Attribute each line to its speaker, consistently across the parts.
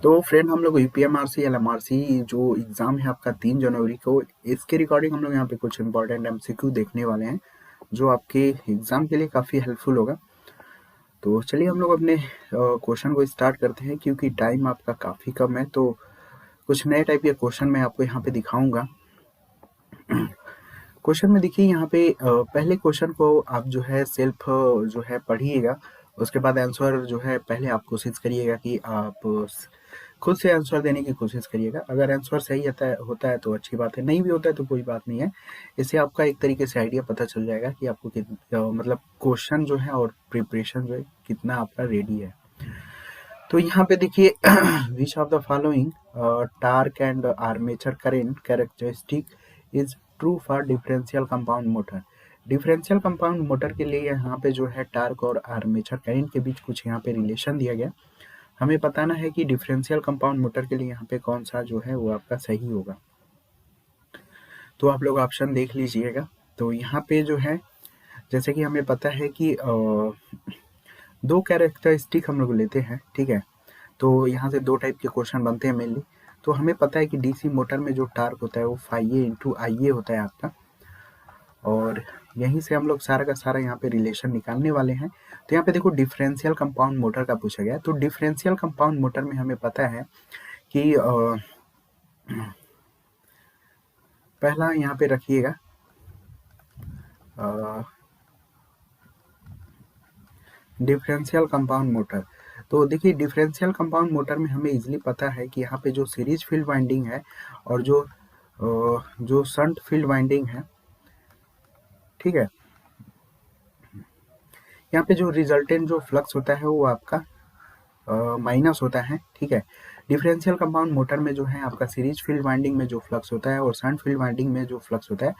Speaker 1: तो फ्रेंड हम लोग यूपीएमआरसी एलएमआरसी जो एग्ज़ाम है आपका 3 जनवरी को, इसके रिकॉर्डिंग हम लोग यहाँ पे कुछ इंपॉर्टेंट एमसीक्यू देखने वाले हैं जो आपके एग्ज़ाम के लिए काफ़ी हेल्पफुल होगा। तो चलिए हम लोग अपने क्वेश्चन को स्टार्ट करते हैं, क्योंकि टाइम आपका काफ़ी कम है। तो कुछ नए टाइप के क्वेश्चन मैं आपको यहाँ पे दिखाऊंगा। क्वेश्चन में देखिए यहाँ पे पहले क्वेश्चन को आप जो है सेल्फ जो है पढ़िएगा, उसके बाद आंसर जो है पहले आप कोशिश करिएगा कि आप खुद से आंसर देने की कोशिश करिएगा। अगर आंसर सही होता है तो अच्छी बात है, नहीं भी होता है तो कोई बात नहीं है। इससे आपका एक तरीके से आइडिया पता चल जाएगा कि आपको मतलब क्वेश्चन जो है और प्रिपरेशन जो है कितना आपका रेडी है। तो यहाँ पे देखिए विच of the following torque and armature current characteristic is true for differential compound motor. Differential compound motor के लिए यहाँ पे जो है टार्क और आर्मेचर करेंट के बीच कुछ यहाँ पे रिलेशन दिया गया। हमें बताना है कि डिफरेंशियल कंपाउंड मोटर के लिए यहाँ पे कौन सा जो है वो आपका सही होगा। तो आप लोग ऑप्शन देख लीजिएगा। तो यहाँ पे जो है जैसे कि हमें पता है कि दो कैरेक्टरिस्टिक हम लोग लेते हैं, ठीक है। तो यहाँ से दो टाइप के क्वेश्चन बनते हैं मेनली। तो हमें पता है कि डीसी मोटर में जो टार्क होता है वो फाई इंटू आई होता है आपका, और यहीं से हम लोग सारा का सारा यहाँ पे रिलेशन निकालने वाले हैं। तो यहाँ पे देखो डिफरेंशियल कंपाउंड मोटर का पूछा गया है। तो डिफरेंशियल कंपाउंड मोटर में हमें पता है कि पहला यहाँ पे रखिएगा डिफरेंशियल कंपाउंड मोटर। तो देखिए डिफरेंशियल कंपाउंड मोटर में हमें इजीली पता है कि यहाँ पे जो सीरीज फील्ड वाइंडिंग है और जो शंट फील्ड वाइंडिंग है, ठीक है, यहाँ पे जो रिजल्टेंट जो फ्लक्स होता है वो आपका माइनस होता है, ठीक है। डिफरेंशियल कंपाउंड मोटर में जो है आपका सीरीज फील्ड वाइंडिंग में जो फ्लक्स होता है और शंट फील्ड वाइंडिंग में जो फ्लक्स होता है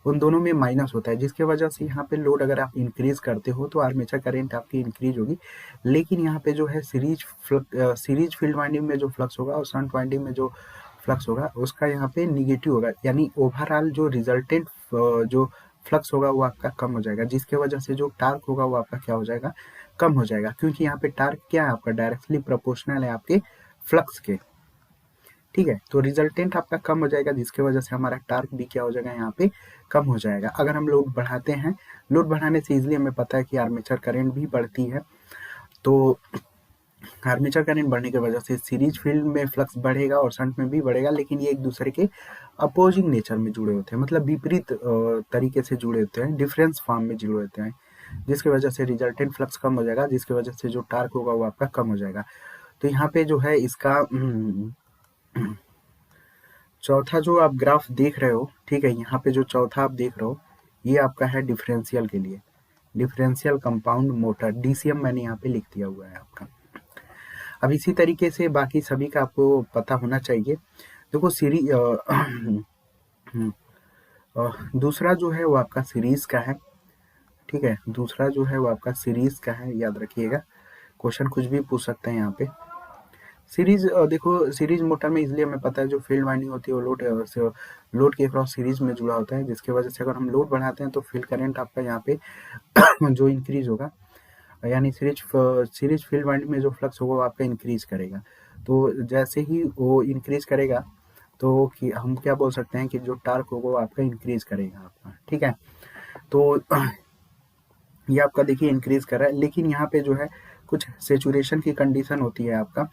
Speaker 1: उन दोनों में माइनस होता है, जिसके वजह से यहाँ पे लोड अगर आप इंक्रीज करते हो तो आर्मेचर करंट आपकी इंक्रीज होगी। लेकिन यहाँ पे जो है सीरीज फील्ड वाइंडिंग में जो फ्लक्स होगा और शंट वाइंडिंग में जो फ्लक्स होगा उसका यहाँ पे निगेटिव होगा, यानी ओवरऑल जो रिजल्टेंट जो फ्लक्स होगा वो आपका कम हो जाएगा, जिसके वजह से जो टार्क होगा वो आपका क्या हो जाएगा, कम हो जाएगा। क्योंकि यहाँ पे टार्क क्या है आपका डायरेक्टली प्रोपोर्शनल है आपके फ्लक्स के, ठीक है। तो रिजल्टेंट आपका कम हो जाएगा, जिसके वजह से हमारा टार्क भी क्या हो जाएगा, यहाँ पे कम हो जाएगा। अगर हम लोड बढ़ाते हैं, लोड बढ़ाने से इजिली हमें पता है कि आर्मेचर करंट भी बढ़ती है। तो आर्मेचर करंट बढ़ने की वजह से सीरीज फील्ड में फ्लक्स बढ़ेगा और शंट में भी बढ़ेगा, लेकिन ये एक दूसरे के अपोजिंग नेचर में जुड़े होते हैं, मतलब विपरीत तरीके से जुड़े होते हैं, डिफरेंस फॉर्म में जुड़े होते हैं, जिसकी वजह से रिजल्टेंट फ्लक्स कम हो जाएगा, जिसकी वजह से जो टार्क होगा वो आपका कम हो जाएगा। तो यहाँ पे जो है इसका चौथा जो आप ग्राफ देख रहे हो, ठीक है, यहाँ पे जो चौथा आप देख रहे हो ये आपका है डिफरेंशियल के लिए, डिफरेंशियल कंपाउंड मोटर, डीसीएम मैंने यहाँ पे लिख दिया हुआ है आपका। अब इसी तरीके से बाकी सभी का आपको पता होना चाहिए। देखो दूसरा जो है वो आपका सीरीज का है, ठीक है, दूसरा जो है वो आपका सीरीज का है, याद रखिएगा। क्वेश्चन कुछ भी पूछ सकते हैं यहाँ पे। सीरीज देखो सीरीज मोटर में इसलिए हमें पता है जो फील्ड वाइंडिंग होती है वो लोड के अक्रॉस सीरीज में जुड़ा होता है, जिसकी वजह से अगर हम लोड बढ़ाते हैं तो फील्ड करंट आपका यहाँ पे जो इंक्रीज होगा, यानी सीरीज फील्ड वाइंडिंग में जो फ्लक्स होगा वो आपका इंक्रीज करेगा। तो जैसे ही वो इंक्रीज करेगा तो कि हम क्या बोल सकते हैं कि जो टार्क होगा वो आपका इंक्रीज करेगा आपका, ठीक है। तो ये आपका देखिए इंक्रीज कर रहा है, लेकिन यहाँ पे जो है कुछ सेचुरेशन की कंडीशन होती है आपका।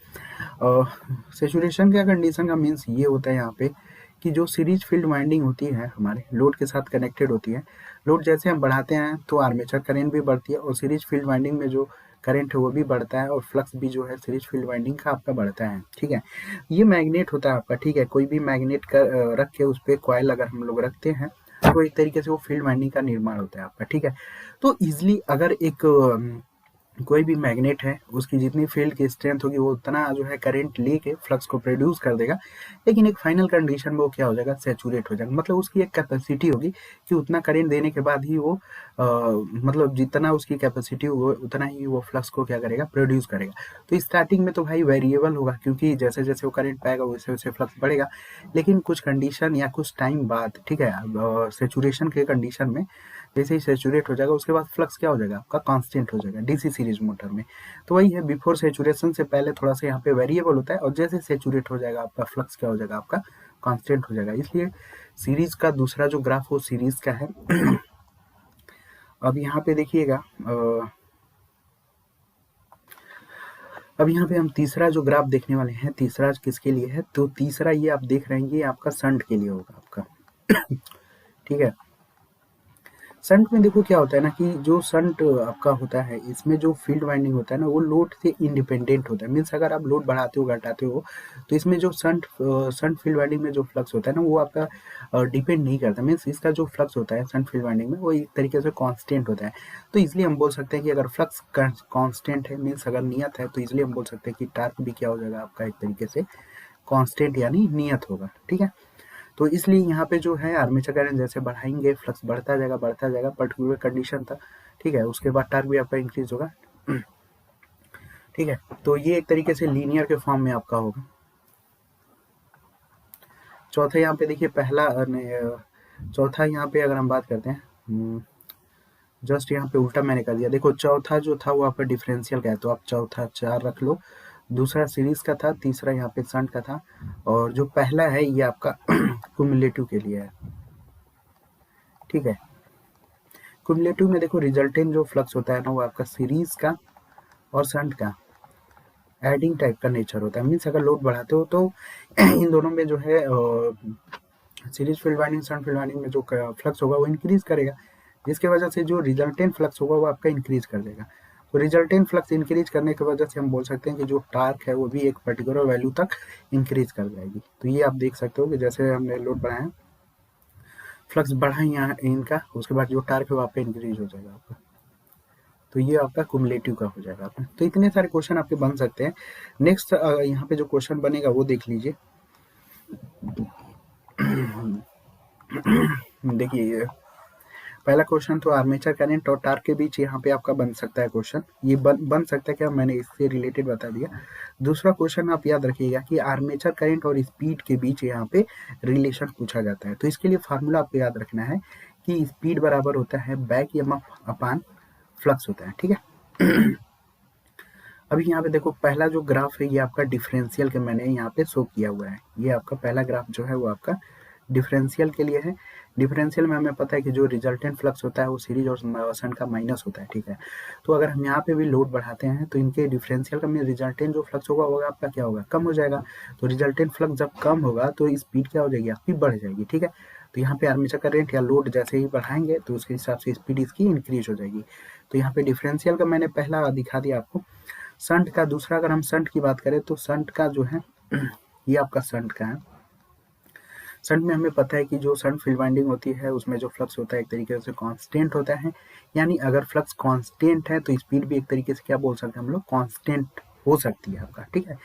Speaker 1: सेचुरेशन का कंडीशन का मीन्स ये होता है यहाँ पे कि जो सीरीज फील्ड वाइंडिंग होती है हमारे लोड के साथ कनेक्टेड होती है, लोड जैसे हम बढ़ाते हैं तो आर्मेचर करंट भी बढ़ती है और सीरीज फील्ड वाइंडिंग में जो करंट है वो भी बढ़ता है और फ्लक्स भी जो है सीरीज फील्ड वाइंडिंग का आपका बढ़ता है, ठीक है। ये मैग्नेट होता है आपका, ठीक है, कोई भी मैग्नेट रख के उस पर कॉइल अगर हम लोग रखते हैं तो एक तरीके से वो फील्ड वाइंडिंग का निर्माण होता है आपका, ठीक है। तो इजिली अगर एक कोई भी मैग्नेट है उसकी जितनी फील्ड की स्ट्रेंथ होगी वो उतना जो है करंट लेके फ्लक्स को प्रोड्यूस कर देगा, लेकिन एक फाइनल कंडीशन में वो क्या हो जाएगा, सैचुरेट हो जाएगा। मतलब उसकी एक कैपेसिटी होगी कि उतना करंट देने के बाद ही वो मतलब जितना उसकी कैपेसिटी हो उतना ही वो फ्लक्स को क्या करेगा, प्रोड्यूस करेगा। तो स्टार्टिंग में तो भाई वेरिएबल होगा, क्योंकि जैसे जैसे वो करंट पाएगा वैसे वैसे फ्लक्स बढ़ेगा, लेकिन कुछ कंडीशन या कुछ टाइम बाद, ठीक है, सेचुरेशन के कंडीशन में जैसे ही सैचुरेट हो जाएगा उसके बाद फ्लक्स क्या हो जाएगा आपका कांस्टेंट हो जाएगा डीसी सीरीज मोटर में। तो वही है, बिफोर सैचुरेशन से पहले थोड़ा सा यहाँ पे वेरिएबल होता है और जैसे सैचुरेट हो जाएगा आपका फ्लक्स क्या हो जाएगा आपका कांस्टेंट हो जाएगा। इसलिए सीरीज का दूसरा जो ग्राफ वो सीरीज का है। अब यहाँ पे देखिएगा, अब यहाँ पे हम तीसरा जो ग्राफ देखने वाले हैं, तीसरा किसके लिए है, तो तीसरा ये आप देख रहे हैं ये आपका शंट के लिए होगा आपका। ठीक है, शंट में देखो क्या होता है ना कि जो शंट आपका होता है इसमें जो फील्ड वाइंडिंग होता है ना वो लोड से इंडिपेंडेंट होता है। मीन्स अगर आप लोड बढ़ाते हो घटाते हो तो इसमें जो शंट फील्ड वाइंडिंग में जो फ्लक्स होता है ना वो आपका डिपेंड नहीं करता। मीन्स इसका जो फ्लक्स होता है शंट फील्ड वाइंडिंग में वो एक तरीके से कांस्टेंट होता है। तो इसलिए हम बोल सकते हैं कि अगर फ्लक्स कांस्टेंट है, मीन्स अगर नियत है, तो इसलिए हम बोल सकते हैं कि टार्क भी क्या हो जाएगा आपका एक तरीके से कांस्टेंट यानी नियत होगा। ठीक है, तो इसलिए यहाँ पे जो है आर्मेचर करंट जैसे बढ़ाएंगे फ्लक्स बढ़ता जाएगा पर्टिकुलर कंडीशन तक। ठीक है, उसके बाद टार्क भी आपका इंक्रीज होगा। ठीक है, तो ये एक तरीके से लीनियर के फॉर्म में आपका होगा। चौथा यहाँ पे देखिए चौथा यहाँ पे अगर हम बात करते हैं, जस्ट यहाँ पे उल्टा मैंने कर दिया। देखो चौथा जो था वो आपका डिफरेंशियल का है, तो आप चौथा 4 रख लो। दूसरा सीरीज का था, तीसरा यहाँ पे शंट का था, और जो पहला है ये आपका कुमुलेटिव के लिए है। ठीक है, कुमुलेटिव में देखो रिजल्टेंट जो फ्लक्स होता है ना वो आपका सीरीज का और शंट का एडिंग टाइप का नेचर होता है। मीन्स अगर लोड बढ़ाते हो तो इन दोनों में जो है series field winding shunt field winding में जो फ्लक्स होगा वो इंक्रीज करेगा, जिसकी वजह से जो रिजल्टेंट फ्लक्स होगा वो आपका इंक्रीज कर देगा। तो रिजल्टेंट फ्लक्स इंक्रीज करने की वजह से हम बोल सकते हैं कि जो टार्क है वो भी एक पर्टिकुलर वैल्यू तक इंक्रीज कर जाएगी। तो ये आप देख सकते हो कि जैसे हमने लोड बढ़ाया फ्लक्स बढ़ा यहाँ इनका, उसके बाद जो टार्क है वो आपका इंक्रीज हो जाएगा आपका। तो ये आपका कुमुलेटिव का हो जाएगा आपका। तो इतने सारे क्वेश्चन आपके बन सकते हैं। नेक्स्ट यहाँ पे जो क्वेश्चन बनेगा वो देख लीजिए। देखिए पहला क्वेश्चन तो आर्मेचर करंट और टार्क के बीच यहाँ पे आपका बन सकता है क्वेश्चन। ये बन सकता है क्या, मैंने इससे रिलेटेड बता दिया। दूसरा क्वेश्चन आप याद रखिएगा कि आर्मेचर करंट और स्पीड के बीच यहाँ पे रिलेशन पूछा जाता है। तो इसके लिए फार्मूला आपको याद रखना है कि स्पीड बराबर होता है बैक ईएमएफ अपान फ्लक्स होता है। ठीक है, अभी यहाँ पे देखो पहला जो ग्राफ है ये आपका डिफरेंशियल के मैंने यहाँ पे शो किया हुआ है। ये आपका पहला ग्राफ जो है वो आपका डिफरेंशियल के लिए है। डिफरेंशियल में हमें पता है कि जो रिजल्टेंट फ्लक्स होता है वो सीरीज और शंट का माइनस होता है। ठीक है, तो अगर हम यहाँ पे भी लोड बढ़ाते हैं तो इनके डिफरेंशियल का में रिजल्टेंट जो फ्लक्स होगा वो आपका क्या होगा, कम हो जाएगा। तो रिजल्टेंट फ्लक्स जब कम होगा तो स्पीड क्या हो जाएगी आपकी, बढ़ जाएगी। ठीक है, तो यहाँ पे आर्मेचर करंट या लोड जैसे ही बढ़ाएंगे तो उसके हिसाब से स्पीड इसकी इंक्रीज हो जाएगी। तो यहाँ पे डिफरेंशियल का मैंने पहला दिखा दिया आपको। शंट का दूसरा, अगर हम शंट की बात करें तो शंट का जो है ये आपका शंट का है। शंट में हमें पता है कि जो शंट फील्ड वाइंडिंग होती है उसमें जो फ्लक्स होता है एक तरीके से कांस्टेंट होता है। यानी अगर फ्लक्स कांस्टेंट है तो स्पीड भी एक तरीके से क्या बोल सकते हैं हम लोग, कांस्टेंट हो सकती है आपका। ठीक है,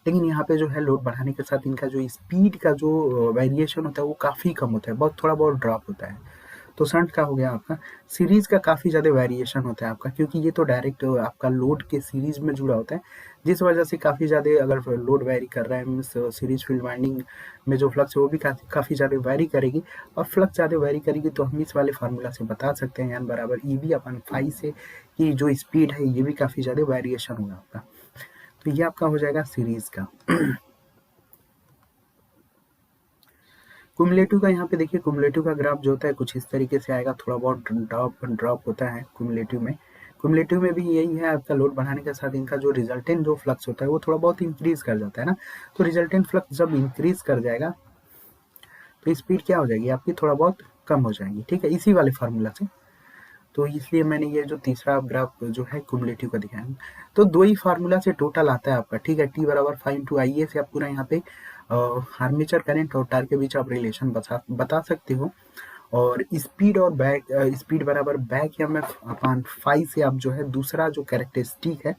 Speaker 1: लेकिन यहाँ पे जो है लोड बढ़ाने के साथ इनका जो स्पीड का जो वेरिएशन होता है वो काफ़ी कम होता है, बहुत थोड़ा बहुत ड्रॉप होता है। तो शंट का हो गया आपका। सीरीज का काफ़ी ज़्यादा वेरिएशन होता है आपका, क्योंकि ये तो डायरेक्ट आपका लोड के सीरीज में जुड़ा होता है, जिस वजह से काफ़ी ज़्यादा अगर लोड वेरी कर रहा है मीन्स सीरीज फील्ड वाइंडिंग में जो फ्लक्स है वो भी काफ़ी ज़्यादा वेरी करेगी। और फ्लक्स ज़्यादा वेरी करेगी तो हम इस वाले फार्मूला से बता सकते हैं यान बराबर EB अपन फाई से कि जो स्पीड है ये भी काफ़ी ज़्यादा वेरिएशन होगा आपका। तो ये आपका हो जाएगा सीरीज का। कुमुलेटिव का यहाँ पे देखिए, कुमुलेटिव का ग्राफ जो होता है कुछ इस तरीके से आएगा, थोड़ा बहुत ड्रॉप होता है कुमुलेटिव में। कुमुलेटिव में भी यही है, आपका लोड बढ़ाने के साथ इनका जो रिजल्टेंट जो फ्लक्स होता है वो थोड़ा बहुत इंक्रीज कर जाता है ना। तो रिजल्टेंट फ्लक्स जब इंक्रीज कर जाएगा तो स्पीड क्या हो जाएगी आपकी, थोड़ा बहुत कम हो जाएगी। ठीक है, इसी वाले फार्मूला से। तो इसलिए मैंने ये जो तीसरा ग्राफ जो है कुमुलेटिव का दिखाया। तो दो ही फार्मूला से टोटल आता है आपका। ठीक है, T बराबर 5 से आप पूरा यहाँ पे आर्मेचर करंट और टार्क के बीच आप रिलेशन बता सकते हो। और स्पीड बराबर बैक ईएमएफ अपान फाई से आप जो है दूसरा जो कैरेक्टरिस्टिक है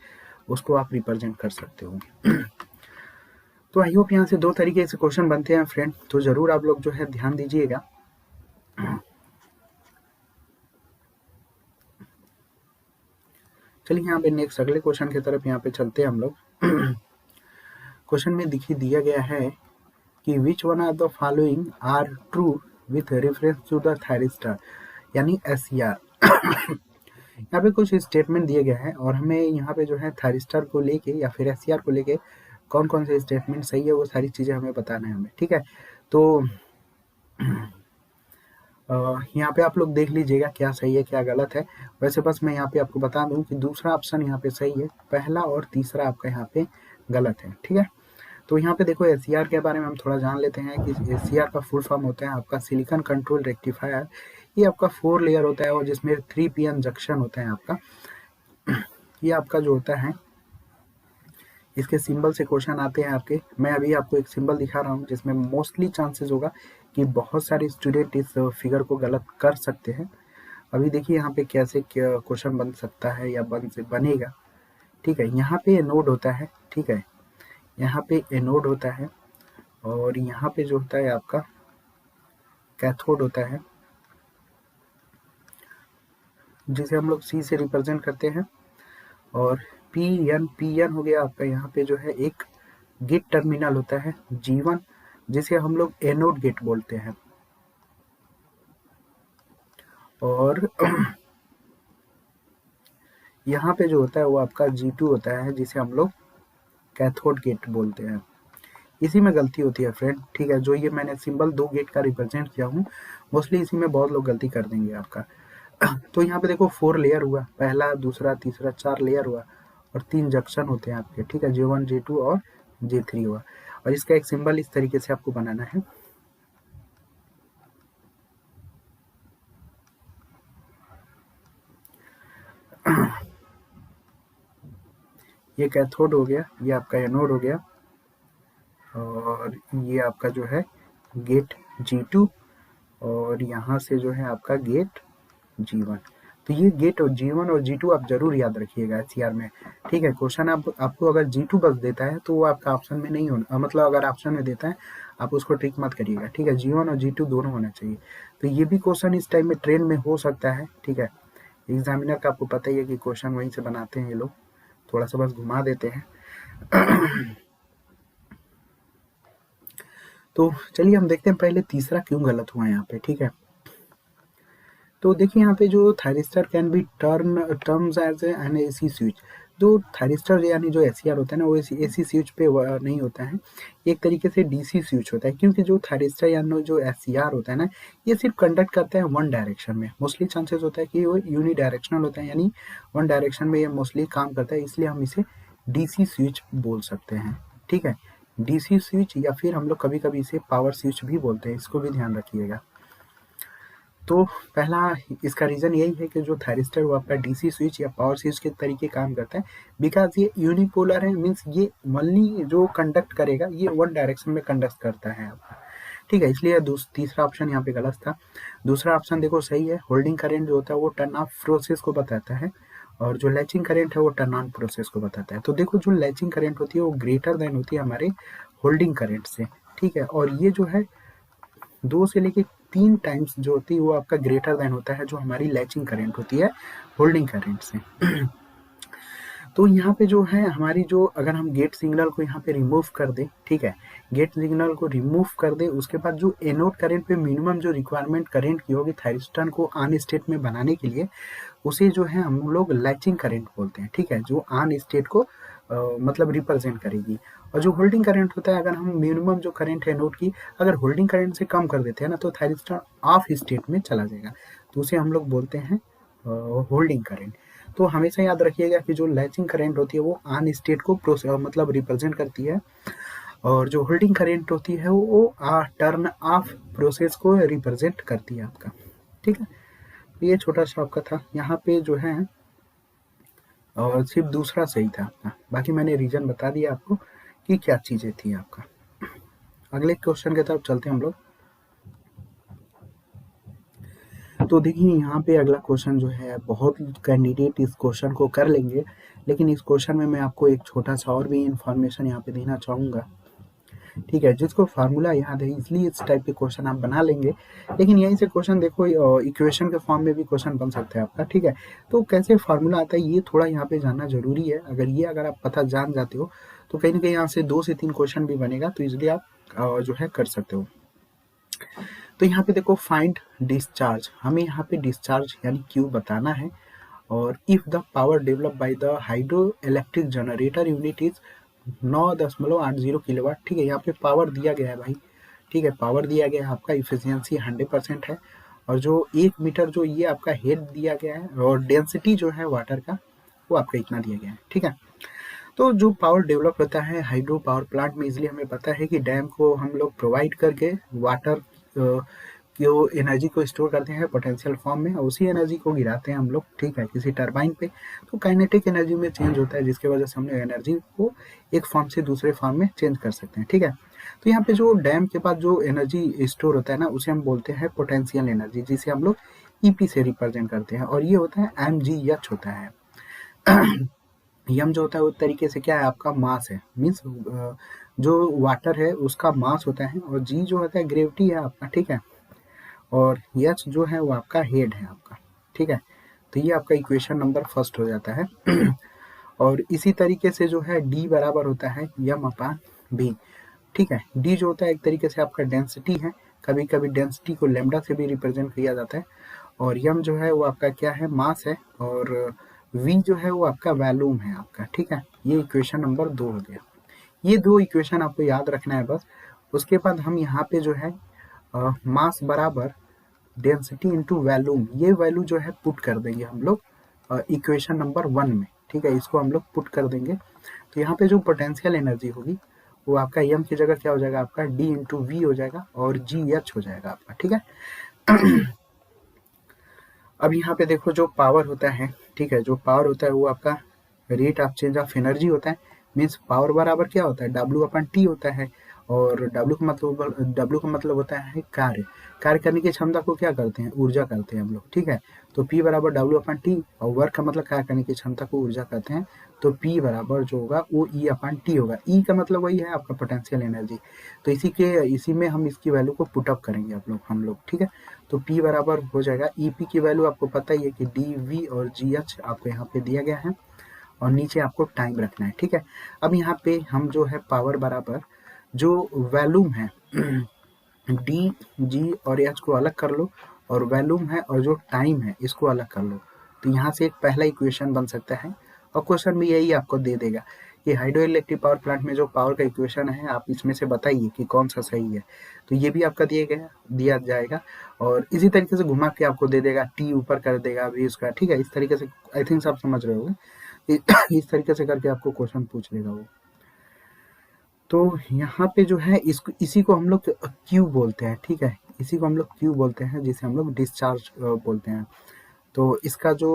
Speaker 1: उसको आप रिप्रेजेंट कर सकते हो। तो आई होप यहाँ से दो तरीके से क्वेश्चन बनते हैं फ्रेंड, तो जरूर आप लोग जो है ध्यान दीजिएगा। चलिए यहाँ पे नेक्स्ट अगले क्वेश्चन की तरफ यहाँ पे चलते हैं हम लोग। क्वेश्चन में दिया गया है कि which one of the following are true with reference to the thyristor यानी SCR। यहाँ पे कुछ स्टेटमेंट दिए गए हैं और हमें यहाँ पे जो है थायरिस्टर को लेके या फिर एससीआर को लेके कौन कौन से स्टेटमेंट सही है वो सारी चीज़ें हमें बताना है हमें, ठीक है। तो यहाँ पे आप लोग देख लीजिएगा क्या सही है क्या गलत है। वैसे बस मैं यहाँ पे आपको बता दूं कि दूसरा ऑप्शन यहाँ पे सही है, पहला और तीसरा आपका यहाँ पे गलत है, ठीक है। तो यहाँ पे देखो एससीआर के बारे में हम थोड़ा जान लेते हैं कि एससीआर का फुल फॉर्म होता है आपका सिलिकॉन कंट्रोल रेक्टिफायर। ये आपका 4 लेयर होता है और जिसमें 3p-n जंक्शन होता है आपका। ये आपका जो होता है इसके सिंबल से क्वेश्चन आते हैं आपके। मैं अभी आपको एक सिंबल दिखा रहा हूँ जिसमें मोस्टली चांसेस होगा कि बहुत सारे स्टूडेंट इस फिगर को गलत कर सकते हैं। अभी देखिए यहाँ पे कैसे क्वेश्चन बन सकता है या बनेगा, ठीक है। यहाँ पे एनोड होता है, ठीक है, यहाँ पे एनोड होता है और यहाँ पे जो होता है आपका कैथोड होता है जिसे हम लोग सी से रिप्रेजेंट करते हैं। और पी एन हो गया आपका, यहाँ पे जो है एक गेट टर्मिनल होता है G1 जिसे हम लोग एनोड गेट बोलते हैं। और यहाँ पे जो होता है वो आपका G2 होता है जिसे हम लोग कैथोड गेट बोलते हैं। इसी में गलती होती है फ्रेंड, ठीक है। जो ये मैंने सिंबल 2 गेट का रिप्रेजेंट किया हूँ मोस्टली इसी में बहुत लोग गलती कर देंगे आपका। तो यहाँ पे देखो 4 लेयर हुआ, पहला दूसरा तीसरा 4 लेयर हुआ और 3 जंक्शन होते हैं आपके, ठीक है। J1 J2 और J3 हुआ और इसका एक सिंबल इस तरीके से आपको बनाना है। ये कैथोड हो गया, ये आपका एनोड हो गया और ये आपका जो है गेट G2 और यहाँ से जो है आपका गेट G1। तो ये गेट और G1 और G2 आप जरूर याद रखिएगा एससीआर में, ठीक है। क्वेश्चन आपको अगर G2 बस देता है तो वो आपका ऑप्शन में नहीं होना, मतलब अगर ऑप्शन में देता है आप उसको ट्रिक मत करिएगा, ठीक है। G1 और G2 दोनों होना चाहिए। तो ये भी क्वेश्चन इस टाइम में ट्रेंड में हो सकता है, ठीक है। एग्जामिनर का आपको पता ही है कि क्वेश्चन वहीं से बनाते हैं ये लोग, थोड़ा सा बस घुमा देते हैं। तो चलिए हम देखते हैं पहले तीसरा क्यों गलत हुआ यहाँ पे, ठीक है। तो देखिए यहाँ पे जो thyristor can be terms as an AC switch. जो थायरिस्टर यानी जो एससीआर होता है ना वो एसी स्विच पे नहीं होता है, एक तरीके से डीसी स्विच होता है। क्योंकि जो थायरिस्टर यानी जो एससीआर होता है ना ये सिर्फ कंडक्ट करता है वन डायरेक्शन में। मोस्टली चांसेस होता है कि वो यूनी डायरेक्शनल होता है, यानी वन डायरेक्शन में ये मोस्टली काम करता है, इसलिए हम इसे डीसी स्विच बोल सकते हैं, ठीक है। डीसी स्विच या फिर हम लोग कभी कभी इसे पावर स्विच भी बोलते हैं, इसको भी ध्यान रखिएगा। तो पहला इसका रीज़न यही है कि जो थायरिस्टर वो आपका डीसी स्विच या पावर स्विच के तरीके काम करता है, बिकॉज ये यूनिपोलर है, मीन्स ये ओनली जो कंडक्ट करेगा ये वन डायरेक्शन में कंडक्ट करता है आपका, ठीक है। इसलिए तीसरा ऑप्शन यहाँ पे गलत था। दूसरा ऑप्शन देखो सही है, होल्डिंग करंट जो होता है वो टर्न ऑफ प्रोसेस को बताता है और जो लैचिंग करंट है वो टर्न ऑन प्रोसेस को बताता है। तो देखो जो लैचिंग करंट होती है वो ग्रेटर देन होती है हमारे होल्डिंग करंट से, ठीक है। और ये जो है 2 से लेके 3 टाइम्स जो होती है वो आपका ग्रेटर देन होता है जो हमारी लैचिंग करंट होती है होल्डिंग करंट से। तो यहाँ पे जो है हमारी जो अगर हम गेट सिग्नल को यहाँ पे रिमूव कर दें, ठीक है, गेट सिग्नल को रिमूव कर दें, उसके बाद जो एनोड करंट पे मिनिमम जो रिक्वायरमेंट करंट की होगी थायरिस्टन को ऑन स्टेट में बनाने के लिए, उसे जो है हम लोग लैचिंग करंट बोलते हैं, ठीक है, जो ऑन स्टेट को मतलब रिप्रेजेंट करेगी। और जो होल्डिंग करंट होता है, अगर हम मिनिमम जो करंट है नोड की अगर होल्डिंग करंट से कम कर देते हैं ना तो थायरिस्टन ऑफ स्टेट में चला जाएगा, तो उसे हम लोग बोलते हैं होल्डिंग करंट। तो हमेशा याद रखिएगा कि जो लैचिंग करंट होती है वो ऑन स्टेट को मतलब रिप्रेजेंट करती है और जो होल्डिंग करंट होती है वो टर्न ऑफ प्रोसेस को रिप्रेजेंट करती है आपका, ठीक है। ये छोटा सा आपका था यहाँ पे जो है और सिर्फ दूसरा सही था आपका, बाकी मैंने रीजन बता दिया आपको कि क्या चीजें थी आपका। अगले क्वेश्चन की तरफ चलते हैं हम लोग। तो देखिए यहाँ पे अगला क्वेश्चन जो है बहुत कैंडिडेट इस क्वेश्चन को कर लेंगे, लेकिन इस क्वेश्चन में मैं आपको एक छोटा सा और भी इंफॉर्मेशन यहाँ पे देना चाहूँगा, ठीक है। जिसको फार्मूला याद है इसलिए इस टाइप के क्वेश्चन आप बना लेंगे, लेकिन यहीं से क्वेश्चन देखो इक्वेशन के फॉर्म में भी क्वेश्चन बन सकता है आपका, ठीक है। तो कैसे फार्मूला आता है ये थोड़ा यहाँ पे जानना जरूरी है। अगर आप पता जान जाते हो तो कहीं ना कहीं यहाँ से 2 से 3 क्वेश्चन भी बनेगा, तो इसलिए आप जो है कर सकते हो। तो यहाँ पे देखो फाइंड डिस्चार्ज, हमें यहाँ पे डिस्चार्ज यानी क्यू बताना है। और if the power develop by the hydro electric generator unit is 9.80 kilowatt. ठीक है, यहाँ पे पावर दिया गया है भाई, ठीक है, पावर दिया गया है, आपका इफिशियंसी 100% है। और जो 1 मीटर जो ये आपका हेड दिया गया है, और डेंसिटी जो है वाटर का वो आपका इतना दिया गया है। ठीक है, तो जो पावर डेवलप होता है हाइड्रो पावर प्लांट में, इसलिए हमें पता है कि डैम को हम लोग प्रोवाइड करके वाटर जो एनर्जी को स्टोर करते हैं पोटेंशियल फॉर्म में, और उसी एनर्जी को गिराते हैं हम लोग, ठीक है, किसी टरबाइन पे, तो काइनेटिक एनर्जी में चेंज होता है, जिसकी वजह से हम लोग एनर्जी को एक फॉर्म से दूसरे फॉर्म में चेंज कर सकते हैं। ठीक है, तो यहाँ पे जो डैम के पास जो एनर्जी स्टोर होता है ना, उसे हम बोलते हैं पोटेंशियल एनर्जी, जिसे हम लोग ईपी से रिप्रेजेंट करते हैं, और ये होता है एमजीएच होता है। यम जो होता है वो तरीके से क्या है, आपका मास है, मीन्स जो वाटर है उसका मास होता है, और जी जो होता है ग्रेविटी है आपका। ठीक है, और एच जो है वो आपका हेड है आपका। ठीक है, तो ये आपका इक्वेशन नंबर फर्स्ट हो जाता है। और इसी तरीके से जो है डी बराबर होता है यम अपान बी। ठीक है, डी जो होता है एक तरीके से आपका डेंसिटी है, कभी कभी डेंसिटी को लेमडा से भी रिप्रेजेंट किया जाता है। और यम जो है वो आपका क्या है, मास है, और वी जो है वो आपका वॉल्यूम है आपका। ठीक है, ये इक्वेशन नंबर 2 हो गया। ये 2 इक्वेशन आपको याद रखना है बस। उसके बाद हम यहाँ पे जो है मास बराबर डेंसिटी इंटू वैल्यूम, ये वैल्यू जो है पुट कर देंगे हम लोग इक्वेशन नंबर 1 में। ठीक है, इसको हम लोग पुट कर देंगे, तो यहाँ पे जो पोटेंशियल एनर्जी होगी वो आपका एम की जगह क्या हो जाएगा, आपका डी इंटू वी हो जाएगा, और जी एच हो जाएगा आपका। ठीक है, अब यहाँ पे देखो जो पावर होता है, ठीक है, जो पावर होता है वो आपका rate of change of energy होता है। मीन्स पावर बराबर क्या होता है, डब्ल्यू अपन टी होता है, और डब्ल्यू का मतलब होता है कार्य, कार्य करने की क्षमता को क्या करते हैं, ऊर्जा करते हैं हम लोग। ठीक है, तो पी बराबर डब्ल्यू अपन टी, और वर्क का मतलब कार्य करने की क्षमता को ऊर्जा करते हैं, तो पी बराबर जो होगा वो ई अपन टी होगा। ई का मतलब वही है आपका पोटेंशियल एनर्जी, तो इसी में हम इसकी वैल्यू को पुटअप करेंगे हम लोग। ठीक है, तो P बराबर हो जाएगा, EP की वैल्यू आपको पता ही है कि DV और GH आपको यहाँ पे दिया गया है, और नीचे आपको टाइम रखना है। ठीक है, अब यहाँ पे हम जो है पावर बराबर जो वॉल्यूम है D, G और H को अलग कर लो, और वॉल्यूम है और जो टाइम है इसको अलग कर लो, तो यहाँ से एक पहला इक्वेशन बन सकता है। और क्वेश्चन भी यही आपको दे देगा कि हाइड्रो इलेक्ट्रिक पावर प्लांट में जो पावर का इक्वेशन है आप इसमें से बताइए कि कौन सा सही है, तो ये भी आपका दिया जाएगा, और इसी तरीके से घुमा के आपको दे देगा, टी ऊपर कर देगा भी उसका। ठीक है, इस तरीके से आई थिंक आप समझ रहे होंगे, इस तरीके से करके आपको क्वेश्चन पूछ लेगा वो। तो यहाँ पे जो है इसी को हम लोग क्यू बोलते हैं। ठीक है, इसी को हम लोग क्यू बोलते हैं, जिसे हम लोग डिस्चार्ज बोलते हैं। तो इसका जो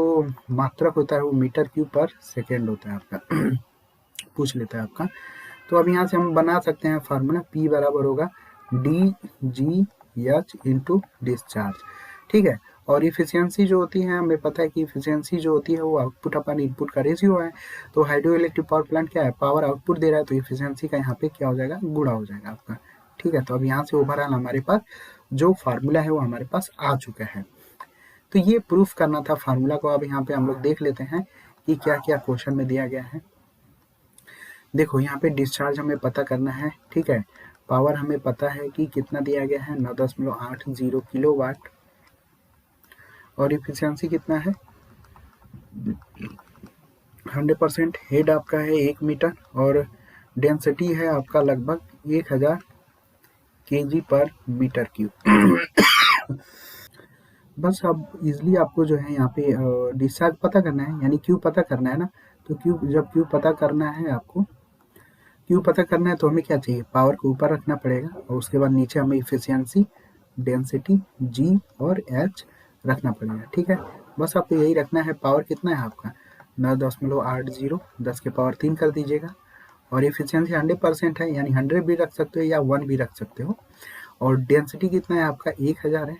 Speaker 1: मात्रक होता है वो मीटर क्यूब पर सेकेंड होता है आपका। पूछ लेता है आपका, तो अब यहाँ से हम बना सकते हैं फार्मूला, P बराबर होगा DGH इंटू डिस्चार्ज। ठीक है, और इफिशियंसी जो होती है हमें पता है कि इफिशियंसी जो होती है वो आउटपुट अपन इनपुट का रेशियो है। तो हाइड्रो इलेक्ट्रिक पावर प्लांट क्या है, पावर आउटपुट दे रहा है, तो इफिशियंसी का यहाँ पे क्या हो जाएगा, गुणा हो जाएगा आपका। ठीक है, तो अब यहाँ से ओवरऑल हमारे पास जो फार्मूला है वो हमारे पास आ चुका है। तो ये प्रूफ करना था फार्मूला को। अब यहाँ पे हम लोग देख लेते हैं कि क्या क्या क्वेश्चन में दिया गया है। देखो यहाँ पे डिस्चार्ज हमें पता करना है। ठीक है, पावर हमें पता है कि कितना दिया गया है, 9.80 किलोवाट, और इफिशियंसी कितना है 100%। हेड आपका है 1 मीटर, और डेंसिटी है आपका लगभग 1000 kg पर मीटर क्यूब। बस अब इजली आपको जो है यहाँ पे डिस्चार्ज पता करना है, यानी क्यू पता करना है ना। तो जब क्यू पता करना है आपको, क्यू पता करना है तो हमें क्या चाहिए, पावर को ऊपर रखना पड़ेगा, और उसके बाद नीचे हमें इफिशियंसी, डेंसिटी, जी और एच रखना पड़ेगा। ठीक है, बस आपको यही रखना है। पावर कितना है आपका 9.80, 10 के पावर 3 कर दीजिएगा, और इफिशियंसी 100% है, यानी 100 भी रख सकते हो या 1 भी रख सकते हो। और डेंसिटी कितना है आपका 1000 है,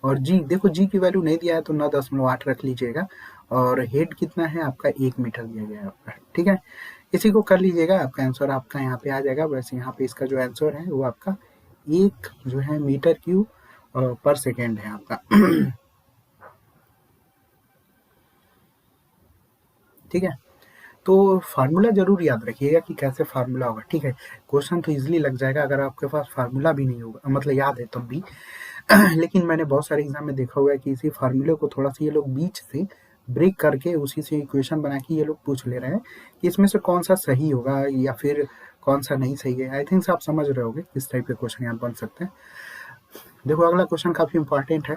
Speaker 1: और जी देखो जी की वैल्यू नहीं दिया है तो 9.8 रख लीजिएगा, और हेड कितना है आपका 1 मीटर दिया गया है आपका। ठीक है, इसी को कर लीजिएगा, आपका आंसर आपका यहाँ पे आ जाएगा। वैसे यहाँ पे इसका जो आंसर है वो आपका 1 जो है मीटर क्यूब पर सेकेंड है आपका। ठीक है, तो फार्मूला जरूर याद रखिएगा कि कैसे फार्मूला होगा। ठीक है, क्वेश्चन तो इजीली लग जाएगा अगर आपके पास फार्मूला भी नहीं होगा, मतलब याद है तब भी। लेकिन मैंने बहुत सारे एग्जाम में देखा हुआ है कि इसी फार्मूले को थोड़ा सा ये लोग बीच से ब्रेक करके उसी से इक्वेशन बना के ये लोग पूछ ले रहे हैं कि इसमें से कौन सा सही होगा या फिर कौन सा नहीं सही है। आई थिंक आप समझ रहे होगे किस टाइप के क्वेश्चन यहाँ बन सकते हैं। देखो अगला क्वेश्चन काफी इंपॉर्टेंट है।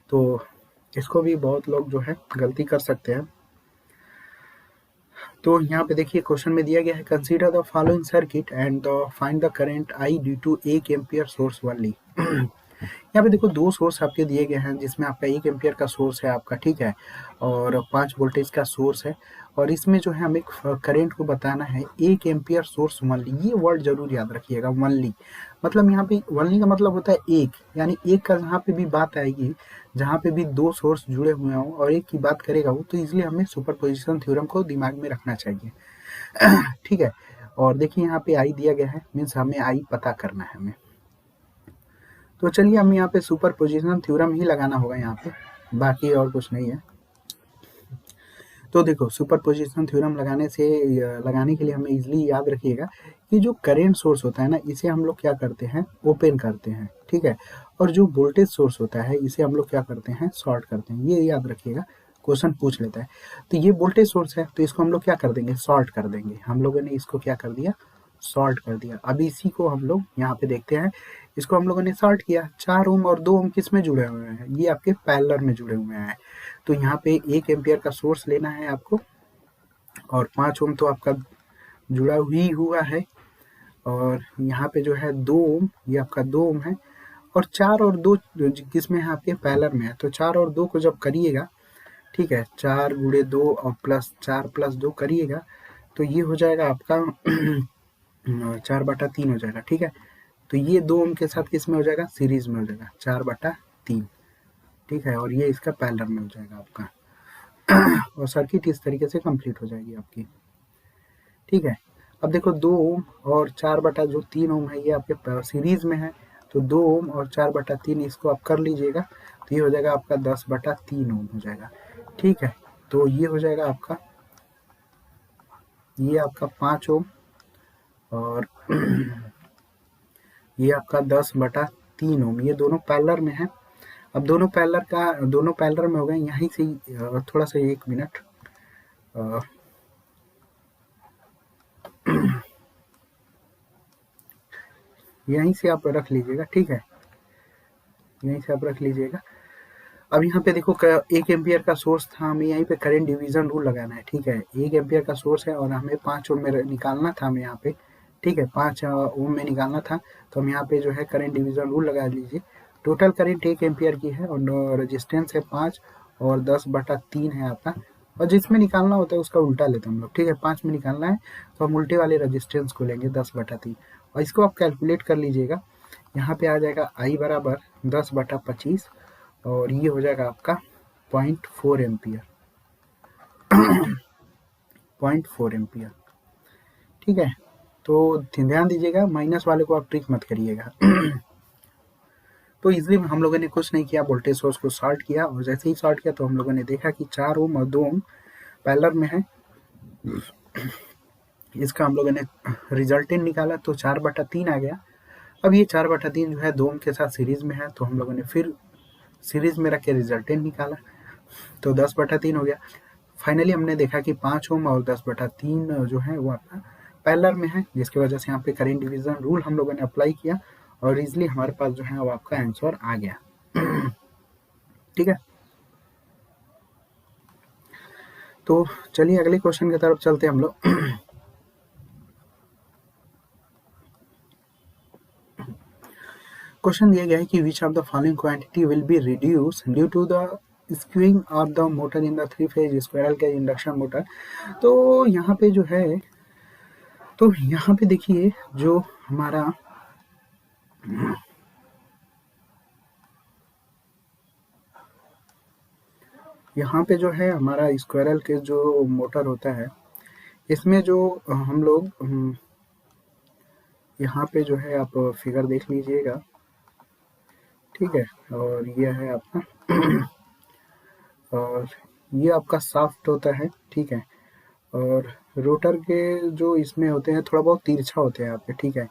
Speaker 1: तो इसको भी बहुत लोग जो है गलती कर सकते हैं। तो यहाँ पे देखिए क्वेश्चन में दिया गया है, consider the following circuit and find the current I due to 1 ampere source only. यहाँ पे देखो दो सोर्स आपके दिए गए हैं जिसमें आपका 1 एम्पियर का सोर्स है आपका, ठीक है, और 5 वोल्टेज का सोर्स है, और इसमें जो है हमें करंट को बताना है 1 एम्पियर सोर्स ओनली। ये वर्ड जरूर याद रखिएगा, ओनली। मतलब यहाँ पे ओनली का मतलब होता है एक, यानी एक का जहाँ पे भी बात आएगी, जहाँ पे भी दो सोर्स जुड़े हुए हों और एक की बात करेगा वो, तो इसलिए हमें सुपरपोजिशन थ्योरम को दिमाग में रखना चाहिए। ठीक है। और देखिए यहाँ पे आई दिया गया है, मीन्स हमें आई पता करना है हमें। तो चलिए हमें यहाँ पे सुपरपोजिशन थ्योरम ही लगाना होगा यहाँ पे, बाकी और कुछ नहीं है। तो देखो सुपरपोजिशन थ्योरम लगाने के लिए हमें इजीली याद रखिएगा कि जो करंट सोर्स होता है ना, इसे हम लोग क्या करते हैं, ओपन करते हैं, ठीक है, और जो वोल्टेज सोर्स होता है इसे हम लोग क्या करते हैं, शॉर्ट करते हैं। ये याद रखिएगा, क्वेश्चन पूछ लेता है। तो ये वोल्टेज सोर्स है तो इसको हम लोग क्या कर देंगे, शॉर्ट कर देंगे। हम लोगों ने इसको क्या कर दिया, शॉर्ट कर दिया। अभी इसी को हम लोग यहाँ पे देखते हैं, इसको हम लोगों ने शॉर्ट किया। 4 ओम और 2 ओम किस में जुड़े हुए हैं, ये आपके पैरेलल में जुड़े हुए हैं। तो यहाँ पे 1 एम्पियर का सोर्स लेना है आपको, और 5 ओम तो आपका जुड़ा ही हुआ है, और यहाँ पे जो है 2 ओम, ये आपका 2 ओम है, और 4 और 2 किस में है, आपके पैरेलल में है। तो 4 और 2 को जब करिएगा, ठीक है, 4 गुणे 2 और प्लस 4 प्लस 2 करिएगा, तो ये हो जाएगा आपका 4/3 हो जाएगा, ठीक है। तो ये 2 ओम के साथ किस में हो जाएगा, सीरीज में हो जाएगा 4/3, ठीक है, और ये इसका पैरेलल में हो जाएगा आपका, और सर्किट इस तरीके से कंप्लीट हो जाएगी आपकी, ठीक है। अब देखो 2 ओम और 4/3 ओम है, ये आपके सीरीज में है, तो 2 ओम और 4/3 इसको आप कर लीजिएगा, तो ये हो जाएगा आपका 10/3 ओम हो जाएगा, ठीक है। तो ये हो जाएगा आपका, ये आपका 5 ओम, और ये आपका 10/3 ओम, ये दोनों पैरेलल में है। अब दोनों पैरेलल में हो गए। यहीं से थोड़ा सा 1 मिनट, यहीं से आप रख लीजिएगा, ठीक है, यहीं से आप रख लीजिएगा। अब यहाँ पे देखो 1 एम्पियर का सोर्स था, हमें यहीं पे करंट डिवीजन रूल लगाना है, ठीक है। 1 एम्पियर का सोर्स है और हमें 5 ओम में निकालना था हमें यहाँ पे, ठीक है, 5 ओम में निकालना था। तो हम यहाँ पे जो है करंट डिवीजन रूल लगा लीजिए। टोटल करंट 1 एम्पियर की है और रेजिस्टेंस है 5 और 10/3 है आपका, और जिसमें निकालना होता है उसका उल्टा लेते हैं हम लोग, ठीक है। 5 में निकालना है तो हम उल्टे वाले रेजिस्टेंस को लेंगे 10/3, और इसको आप कैलकुलेट कर लीजिएगा। यहाँ पे आ जाएगा आई बराबर 10/25, और ये हो जाएगा आपका 0.4 एम्पियर, 0.4 एम्पियर, ठीक है। तो ध्यान दीजिएगा, माइनस वाले को आप ट्रिक मत करिएगा। तो इसलिए हम लोगों ने कुछ नहीं किया, वोल्टेज सोर्स को शॉर्ट किया, और जैसे ही शॉर्ट किया तो हम लोगों ने देखा कि 4 ओम और 2 ओम पैरेलल में है। इसका हम लोगों ने रिजल्टेंट निकाला तो 4/3 आ गया। अब ये 4/3 जो है 2 ओम के साथ सीरीज में है, तो हम लोगों ने फिर सीरीज में रख के रिजल्टेंट निकाला, तो 10/3 हो गया। फाइनली हमने देखा कि 5 ओम और 10/3 जो है वो आपका पैरेलल में है, जिसकी वजह से यहाँ पे करंट डिवीजन रूल हम लोगों ने अप्लाई किया, और इजिली हमारे पास जो है वो आपका आंसर आ गया। ठीक है। तो चलिए अगले क्वेश्चन की तरफ चलते हैं हम लोग। क्वेश्चन दिया गया है कि which of the following quantity will be reduce due to the skewing of the motor in the 3 phase squirrel cage induction motor. तो यहाँ पे जो है, तो यहाँ पे देखिए जो हमारा यहाँ पे जो है हमारा स्क्वायरल के जो मोटर होता है, इसमें जो हम लोग यहाँ पे जो है आप फिगर देख लीजिएगा, ठीक है, और ये है आपका और ये आपका शाफ्ट होता है, ठीक है, और रोटर के जो इसमें होते हैं थोड़ा बहुत तिरछा होते हैं आपके, ठीक है,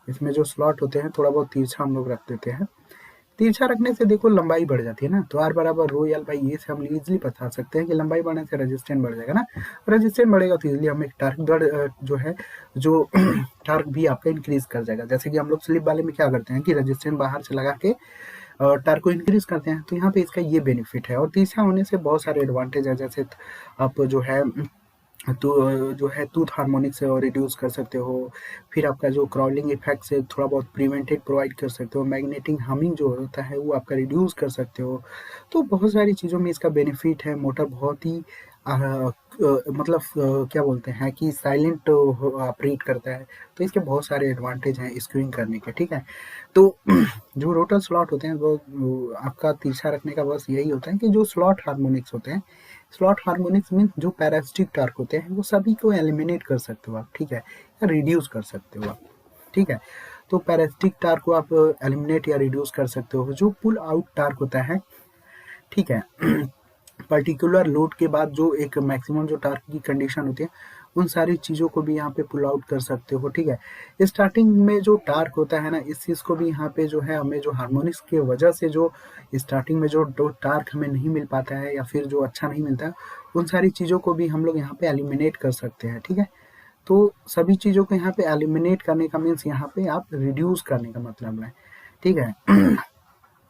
Speaker 1: इसमें जो स्लॉट होते हैं थोड़ा बहुत तिरछा हम लोग रख देते हैं। तिरछा रखने से देखो लंबाई बढ़ जाती है ना, तो आर बराबर रो एल बाई ए से हम इजीली बता सकते हैं कि लंबाई बढ़ने से रेजिस्टेंस बढ़ जाएगा ना। रेजिस्टेंस बढ़ेगा तो इजीली हमें टार्क जो है जो टार्क भी आपका इंक्रीज कर जाएगा। जैसे कि हम लोग स्लिप वाले में क्या करते हैं कि रेजिस्टेंस बाहर से लगा के टार्क को इंक्रीज करते हैं, तो यहाँ पे इसका ये बेनिफिट है। और तिरछा होने से बहुत सारे एडवांटेज है, जैसे आप जो है जो है टूथ हार्मोनिक्स से रिड्यूस कर सकते हो, फिर आपका जो क्राउलिंग इफेक्ट से थोड़ा बहुत प्रिवेंटेड प्रोवाइड कर सकते हो, मैग्नेटिक हमिंग जो होता है वो आपका रिड्यूस कर सकते हो। तो बहुत सारी चीज़ों में इसका बेनिफिट है। मोटर बहुत ही मतलब क्या बोलते हैं कि साइलेंट ऑपरेट करता है, तो इसके बहुत सारे एडवांटेज हैं स्क्रूइंग करने के, ठीक है। तो जो रोटर स्लॉट होते हैं वो आपका तिरछा रखने का बस यही होता है कि जो स्लॉट हार्मोनिक्स होते हैं, स्लॉट हार्मोनिक्स मीन जो पैरासिटिक टार्क होते हैं वो सभी को एलिमिनेट कर सकते हो आप, ठीक है, या रिड्यूस कर सकते हो आप, ठीक है। तो पैरासिटिक टार्क को आप एलिमिनेट या रिड्यूस कर सकते हो। जो पुल आउट टार्क होता है, ठीक है, पर्टिकुलर लोड के बाद जो एक मैक्सिमम जो टार्क की कंडीशन होती है, उन सारी चीज़ों को भी यहाँ पे पुल आउट कर सकते हो, ठीक है। स्टार्टिंग में जो टार्क होता है ना, इस चीज़ को भी यहाँ पे जो है हमें जो हार्मोनिक्स की वजह से जो स्टार्टिंग में जो टार्क हमें नहीं मिल पाता है या फिर जो अच्छा नहीं मिलता है, उन सारी चीज़ों को भी हम लोग यहाँ पे एलिमिनेट कर सकते हैं, ठीक है। तो सभी चीज़ों को यहाँ पे एलिमिनेट करने का मीन्स यहाँ पे आप रिड्यूस करने का मतलब है, ठीक है।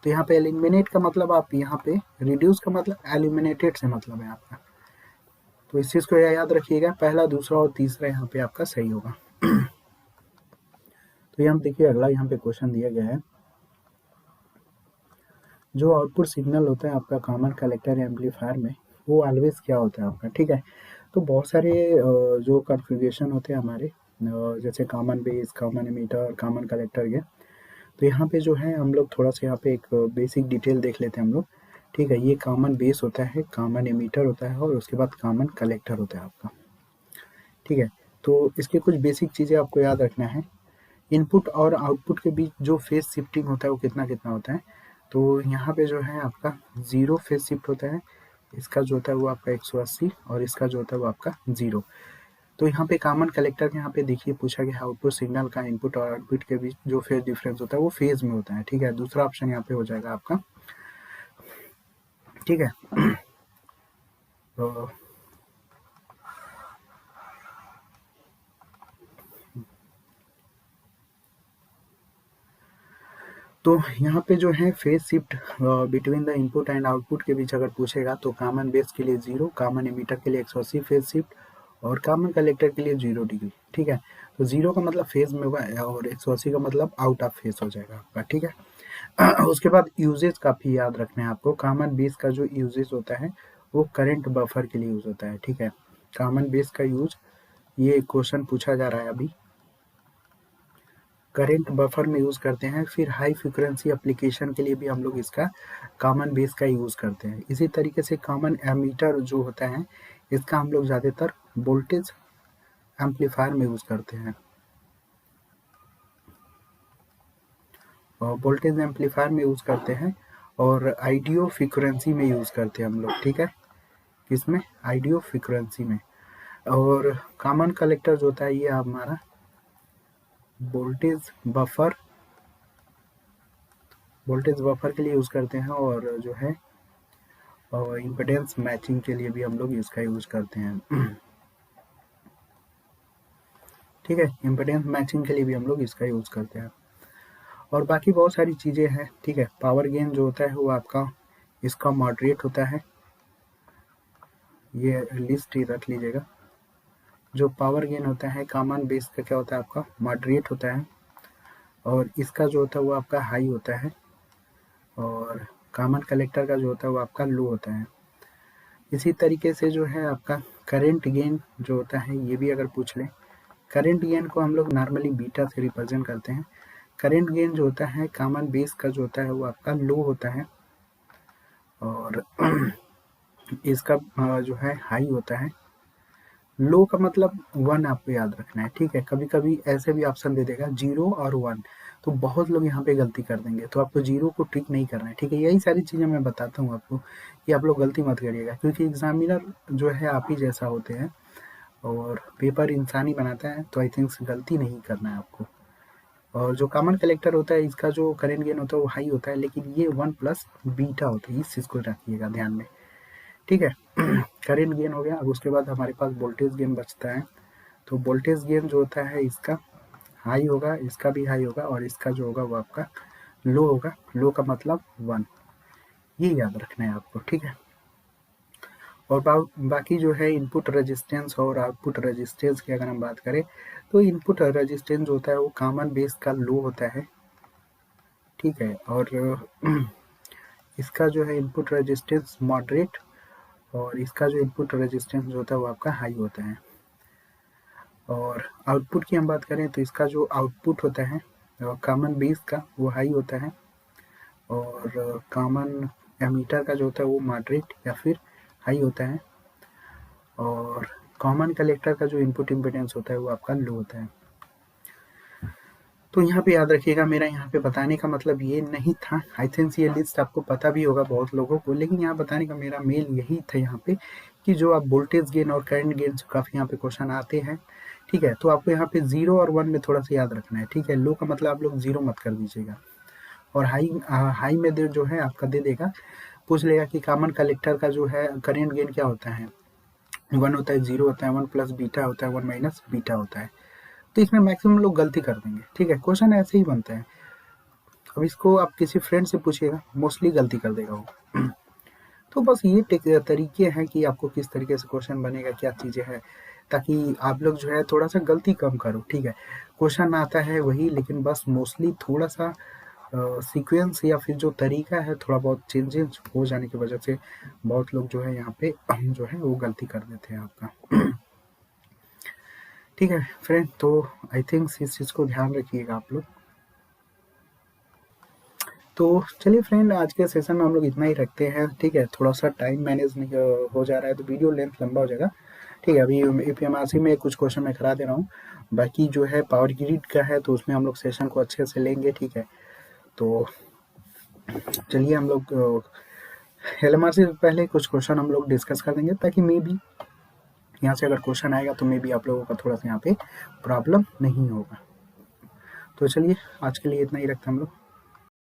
Speaker 1: तो यहाँ पे एलिमिनेट का मतलब आप यहाँ पे रिड्यूस का मतलब एलिमिनेटेड से मतलब है आपका। तो इस चीज़ को याद रखिएगा, पहला दूसरा और तीसरा यहाँ पे आपका सही होगा। तो यहाँ देखिए अगला यहाँ पे क्वेश्चन दिया गया है, जो आउटपुट सिग्नल होता है आपका कॉमन कलेक्टर एम्पलीफायर में, वो ऑलवेज क्या होता है आपका, ठीक है। तो बहुत सारे जो कॉन्फ़िगरेशन होते हैं हमारे, जैसे common base, common ammeter, common collector के, तो यहाँ पे जो है हम लोग थोड़ा सा यहाँ पे एक बेसिक डिटेल देख लेते हैं हम लोग, ठीक है। ये कॉमन बेस होता है, कॉमन एमीटर होता है और उसके बाद कॉमन कलेक्टर होता है आपका, ठीक है। तो इसके कुछ बेसिक चीज़ें आपको याद रखना है। इनपुट और आउटपुट के बीच जो फेज शिफ्टिंग होता है वो कितना कितना होता है, तो यहाँ पे जो है आपका 0 फेज शिफ्ट होता है, इसका जो होता है वो आपका 180 और इसका जो होता है वो आपका 0। तो यहाँ पे कॉमन कलेक्टर के यहाँ पे देखिए पूछा गया आउटपुट सिग्नल का इनपुट और आउटपुट के बीच जो फेज डिफरेंस होता है वो फेज में होता है, ठीक है। दूसरा ऑप्शन यहाँ पे हो जाएगा आपका, ठीक है। तो तो यहाँ पे जो है phase shift between the input and output के बीच अगर पूछेगा तो कॉमन बेस के लिए 0, कॉमन एमीटर के लिए 180 फेज शिफ्ट और कॉमन कलेक्टर के लिए 0 डिग्री, ठीक है। तो 0 का मतलब फेज में होगा और 180 का मतलब आउट ऑफ फेज हो जाएगा आपका, ठीक है। उसके बाद यूजेज काफ़ी याद रखना है आपको। कॉमन बेस का जो यूजेज होता है वो करंट बफर के लिए यूज होता है, ठीक है। कॉमन बेस का यूज, ये क्वेश्चन पूछा जा रहा है अभी, करंट बफर में यूज़ करते हैं। फिर हाई फ्रिक्वेंसी एप्लीकेशन के लिए भी हम लोग इसका कॉमन बेस का यूज़ करते हैं। इसी तरीके से कॉमन एमीटर जो होता है इसका हम लोग ज़्यादातर वोल्टेज एम्पलीफायर में यूज़ करते हैं, और वोल्टेज एम्पलीफायर में यूज़ करते हैं और आइडियो फ्रिक्वेंसी में यूज़ करते हैं हम लोग, ठीक है। किसमें? आइडियो फ्रिक्वेंसी में। और कॉमन कलेक्टर जो होता है ये हमारा वोल्टेज बफर के लिए यूज़ करते हैं और जो है और इम्पीडेंस मैचिंग के लिए भी हम लोग इसका यूज़ करते हैं, ठीक है। इम्पीडेंस मैचिंग के लिए भी हम लोग इसका यूज़ करते हैं और बाकी बहुत सारी चीज़ें हैं, ठीक है। पावर गेन जो होता है वो आपका इसका मॉडरेट होता है, ये लिस्ट ही रख लीजिएगा। जो पावर गेन होता है कॉमन बेस का क्या होता है आपका मॉडरेट होता है और इसका जो होता है वो आपका हाई होता है और कॉमन कलेक्टर का जो होता है वो आपका लो होता है। इसी तरीके से जो है आपका करंट गेन जो होता है ये भी अगर पूछ लें, करंट गेन को हम लोग नॉर्मली बीटा से रिप्रेजेंट करते हैं। करंट गेन जो होता है कॉमन बेस का जो होता है वो आपका लो होता है और इसका जो है हाई होता है। लो का मतलब 1 आपको याद रखना है, ठीक है। कभी कभी ऐसे भी ऑप्शन दे देगा 0 और 1, तो बहुत लोग यहाँ पे गलती कर देंगे, तो आपको 0 को ट्रिक नहीं करना है, ठीक है। यही सारी चीज़ें मैं बताता हूँ आपको कि आप लोग गलती मत करिएगा, क्योंकि एग्जामिनर जो है आप ही जैसा होते हैं और पेपर इंसान ही बनाता है, तो आई थिंक गलती नहीं करना है आपको। और जो कॉमन कलेक्टर होता है इसका जो करेंट गेन होता है वो हाई होता है, लेकिन ये 1 प्लस बीटा होता है, इस चीज़ को रखिएगा ध्यान में, ठीक है। करेंट गेन हो गया। अब उसके बाद हमारे पास वोल्टेज गेन बचता है। तो वोल्टेज गेन जो होता है इसका हाई होगा, इसका भी हाई होगा, और इसका जो होगा वो आपका लो होगा। लो का मतलब 1, ये याद रखना है आपको, ठीक है। और बाकी जो है इनपुट रेजिस्टेंस और आउटपुट रेजिस्टेंस की अगर हम बात करें, तो इनपुट रेजिस्टेंस होता है वो कॉमन बेस का लो होता है, ठीक है। और इसका जो है इनपुट रेजिस्टेंस मॉडरेट, और इसका जो इनपुट रेजिस्टेंस होता है वो आपका हाई होता है। और आउटपुट की हम बात करें तो इसका जो आउटपुट होता है कॉमन बेस का वो हाई होता है, और कॉमन एमीटर का जो होता है वो मॉडरेट या फिर हाई होता है, और कॉमन कलेक्टर का जो इनपुट इम्पीडेंस होता है वो आपका लो होता है। तो यहाँ पे याद रखिएगा, मेरा यहाँ पे बताने का मतलब ये नहीं था, आई थिंक ये लिस्ट आपको पता भी होगा बहुत लोगों को, लेकिन यहाँ बताने का मेरा मेल यही था यहाँ पे कि जो आप वोल्टेज गेन और करंट गेन से काफ़ी यहाँ पे क्वेश्चन आते हैं, ठीक है। तो आपको यहाँ पे 0 और 1 में थोड़ा सा याद रखना है, ठीक है। लो का मतलब आप लोग 0 मत कर दीजिएगा, और हाई में जो है आपका दे देगा, पूछ लेगा कि कॉमन कलेक्टर का जो है करेंट गेन क्या होता है, 1 होता है, 0 होता है, 1 प्लस बीटा होता है, 1 माइनस बीटा होता है। तो इसमें मैक्सिमम लोग गलती कर देंगे, ठीक है। क्वेश्चन ऐसे ही बनता है। अब इसको आप किसी फ्रेंड से पूछिएगा, मोस्टली गलती कर देगा वो। तो बस ये तरीके हैं कि आपको किस तरीके से क्वेश्चन बनेगा, क्या चीज़ें हैं, ताकि आप लोग जो है थोड़ा सा गलती कम करो, ठीक है। क्वेश्चन आता है वही, लेकिन बस मोस्टली थोड़ा सा सीक्वेंस या फिर जो तरीका है थोड़ा बहुत चेंजेस हो जाने की वजह से बहुत लोग जो है यहाँ पे जो है वो गलती कर देते हैं आपका। ठीक है फ्रेंड, तो आई थिंक इस चीज़ को ध्यान रखिएगा आप लोग। तो चलिए फ्रेंड, आज के सेशन में हम लोग इतना ही रखते हैं, ठीक है। थोड़ा सा टाइम मैनेज नहीं हो जा रहा है तो वीडियो लेंथ लंबा हो जाएगा, ठीक है। अभी यूपीएमआरसी में कुछ क्वेश्चन मैं करा दे रहा हूँ, बाकी जो है पावर ग्रिड का है तो उसमें हम लोग सेशन को अच्छे से लेंगे, ठीक है। तो चलिए हम लोग एलएमआरसी से पहले कुछ क्वेश्चन हम लोग डिस्कस कर देंगे, ताकि मे बी यहाँ से अगर क्वेश्चन आएगा तो मे बी आप लोगों का थोड़ा सा यहाँ पे प्रॉब्लम नहीं होगा। तो चलिए आज के लिए इतना ही रखते हैं हम लोग।